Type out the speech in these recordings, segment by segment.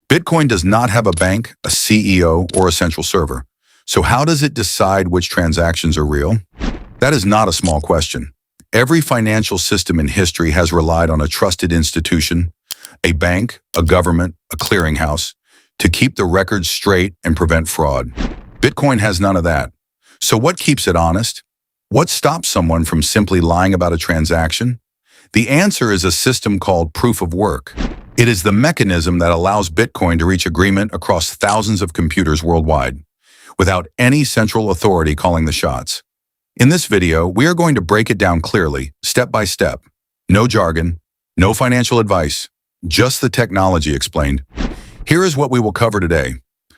Bitcoin does not have a bank, a CEO, or a central server. So how does it decide which transactions are real? That is not a small question. Every financial system in history has relied on a trusted institution, a bank, a government, a clearinghouse, to keep the records straight and prevent fraud. Bitcoin has none of that. So what keeps it honest? What stops someone from simply lying about a transaction? The answer is a system called proof of work. It is the mechanism that allows Bitcoin to reach agreement across thousands of computers worldwide, without any central authority calling the shots. In this video, we are going to break it down clearly, step by step. No jargon, no financial advice, just the technology explained. Here is what we will cover today.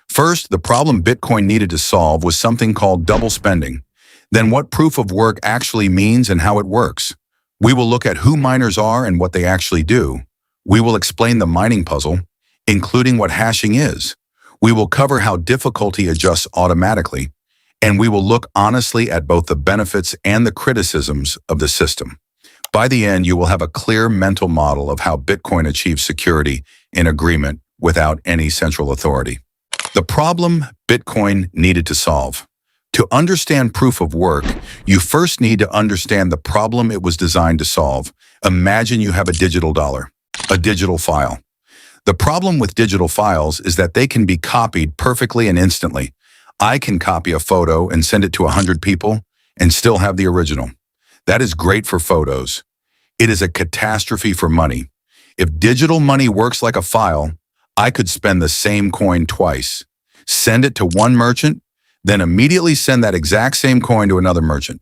First, the problem Bitcoin needed to solve was something called double spending. Then what proof of work actually means and how it works. We will look at who miners are and what they actually do. We will explain the mining puzzle, including what hashing is. We will cover how difficulty adjusts automatically, and we will look honestly at both the benefits and the criticisms of the system. By the end, you will have a clear mental model of how Bitcoin achieves security in agreement without any central authority. The problem Bitcoin needed to solve. To understand proof of work, you first need to understand the problem it was designed to solve. Imagine you have a digital dollar, a digital file. The problem with digital files is that they can be copied perfectly and instantly. I can copy a photo and send it to 100 people and still have the original. That is great for photos. It is a catastrophe for money. If digital money works like a file, I could spend the same coin twice. Send it to one merchant, then immediately send that exact same coin to another merchant.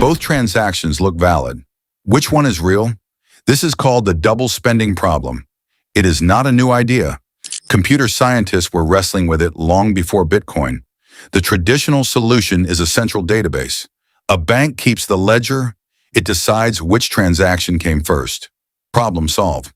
Both transactions look valid. Which one is real? This is called the double spending problem. It is not a new idea. Computer scientists were wrestling with it long before Bitcoin. The traditional solution is a central database. A bank keeps the ledger. It decides which transaction came first. Problem solved.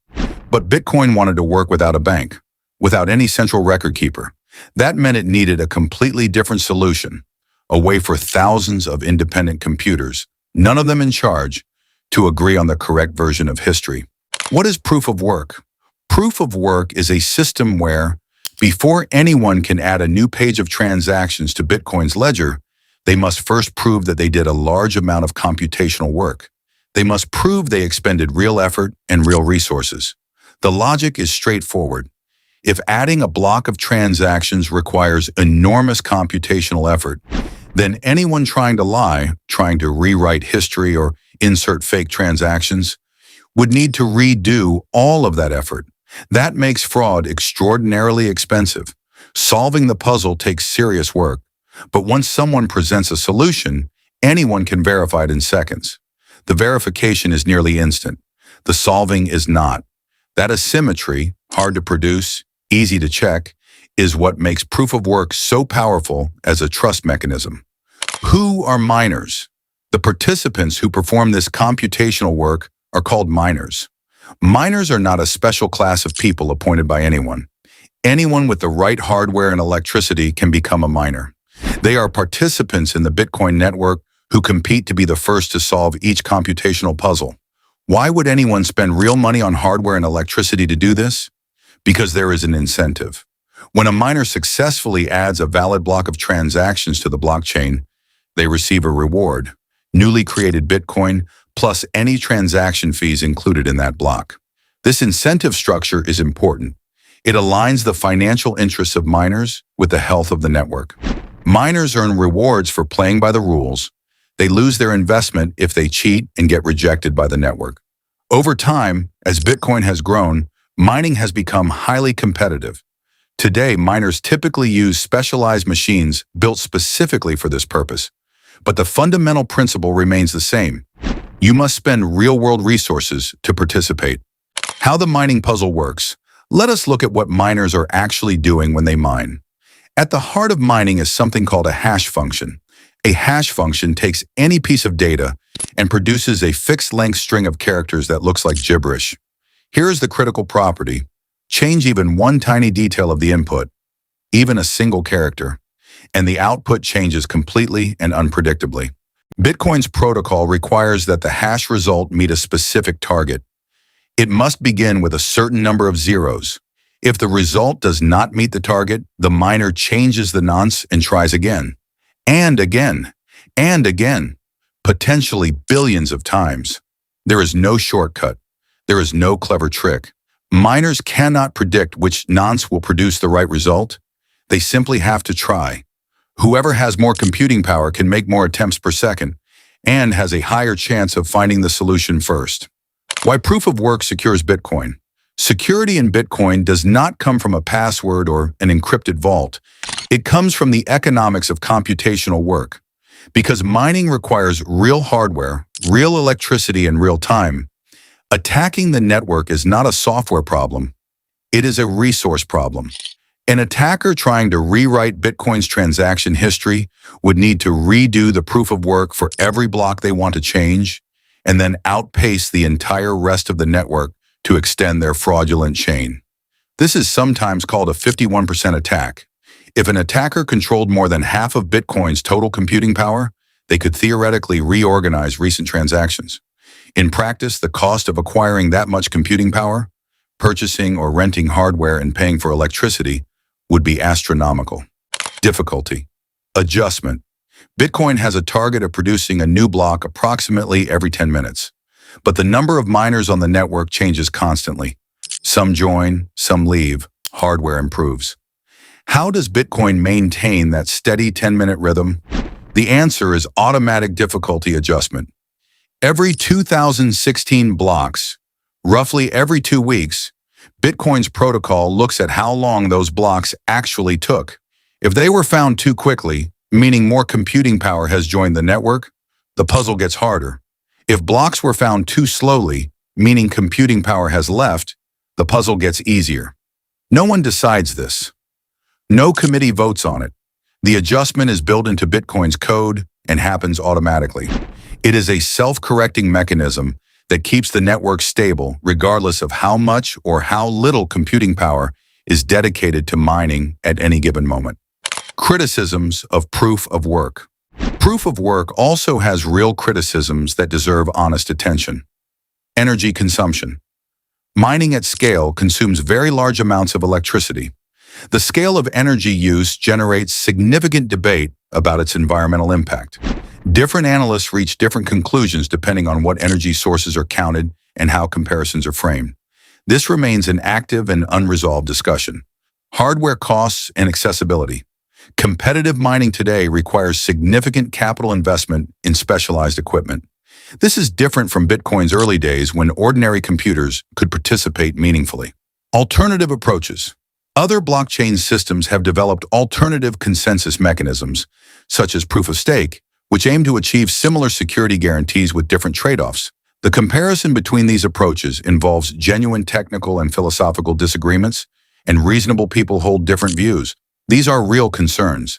But Bitcoin wanted to work without a bank, without any central record keeper. That meant it needed a completely different solution, a way for thousands of independent computers, none of them in charge, to agree on the correct version of history. What is proof of work? Proof of work is a system where, before anyone can add a new page of transactions to Bitcoin's ledger, they must first prove that they did a large amount of computational work. They must prove they expended real effort and real resources. The logic is straightforward. If adding a block of transactions requires enormous computational effort, then anyone trying to lie, trying to rewrite history or insert fake transactions, would need to redo all of that effort. That makes fraud extraordinarily expensive. Solving the puzzle takes serious work, but once someone presents a solution, anyone can verify it in seconds. The verification is nearly instant. The solving is not. That asymmetry, hard to produce, easy to check, is what makes proof of work so powerful as a trust mechanism. Who are miners? The participants who perform this computational work are called miners. Miners are not a special class of people appointed by anyone. Anyone with the right hardware and electricity can become a miner. They are participants in the Bitcoin network who compete to be the first to solve each computational puzzle. Why would anyone spend real money on hardware and electricity to do this? Because there is an incentive. When a miner successfully adds a valid block of transactions to the blockchain, they receive a reward, newly created Bitcoin, plus any transaction fees included in that block. This incentive structure is important. It aligns the financial interests of miners with the health of the network. Miners earn rewards for playing by the rules. They lose their investment if they cheat and get rejected by the network. Over time, as Bitcoin has grown, mining has become highly competitive. Today, miners typically use specialized machines built specifically for this purpose. But the fundamental principle remains the same. You must spend real-world resources to participate. How the mining puzzle works. Let us look at what miners are actually doing when they mine. At the heart of mining is something called a hash function. A hash function takes any piece of data and produces a fixed-length string of characters that looks like gibberish. Here is the critical property. Change even one tiny detail of the input, even a single character, and the output changes completely and unpredictably. Bitcoin's protocol requires that the hash result meet a specific target. It must begin with a certain number of zeros. If the result does not meet the target, the miner changes the nonce and tries again, and again, and again, potentially billions of times. There is no shortcut. There is no clever trick. Miners cannot predict which nonce will produce the right result. They simply have to try. Whoever has more computing power can make more attempts per second and has a higher chance of finding the solution first. Why proof of work secures Bitcoin? Security in Bitcoin does not come from a password or an encrypted vault. It comes from the economics of computational work. Because mining requires real hardware, real electricity, and real time, attacking the network is not a software problem. It is a resource problem. An attacker trying to rewrite Bitcoin's transaction history would need to redo the proof of work for every block they want to change, and then outpace the entire rest of the network to extend their fraudulent chain. This is sometimes called a 51% attack. If an attacker controlled more than half of Bitcoin's total computing power, they could theoretically reorganize recent transactions. In practice, the cost of acquiring that much computing power, purchasing or renting hardware and paying for electricity, would be astronomical. Difficulty. Adjustment. Bitcoin has a target of producing a new block approximately every 10 minutes. But the number of miners on the network changes constantly. Some join, some leave, hardware improves. How does Bitcoin maintain that steady 10-minute rhythm? The answer is automatic difficulty adjustment. Every 2016 blocks, roughly every 2 weeks, Bitcoin's protocol looks at how long those blocks actually took. If they were found too quickly, meaning more computing power has joined the network, the puzzle gets harder. If blocks were found too slowly, meaning computing power has left, the puzzle gets easier. No one decides this. No committee votes on it. The adjustment is built into Bitcoin's code and happens automatically. It is a self-correcting mechanism that keeps the network stable regardless of how much or how little computing power is dedicated to mining at any given moment. Criticisms of proof of work. Proof of work also has real criticisms that deserve honest attention. Energy consumption. Mining at scale consumes very large amounts of electricity. The scale of energy use generates significant debate about its environmental impact. Different analysts reach different conclusions depending on what energy sources are counted and how comparisons are framed. This remains an active and unresolved discussion. Hardware costs and accessibility. Competitive mining today requires significant capital investment in specialized equipment. This is different from Bitcoin's early days when ordinary computers could participate meaningfully. Alternative approaches. Other blockchain systems have developed alternative consensus mechanisms, such as proof of stake, which aim to achieve similar security guarantees with different trade-offs. The comparison between these approaches involves genuine technical and philosophical disagreements, and reasonable people hold different views. These are real concerns.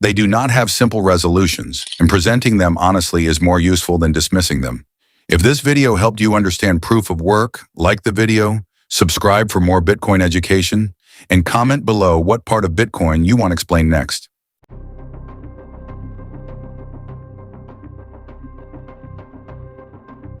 They do not have simple resolutions, and presenting them honestly is more useful than dismissing them. If this video helped you understand proof of work, like the video, subscribe for more Bitcoin education, and comment below what part of Bitcoin you want explained next.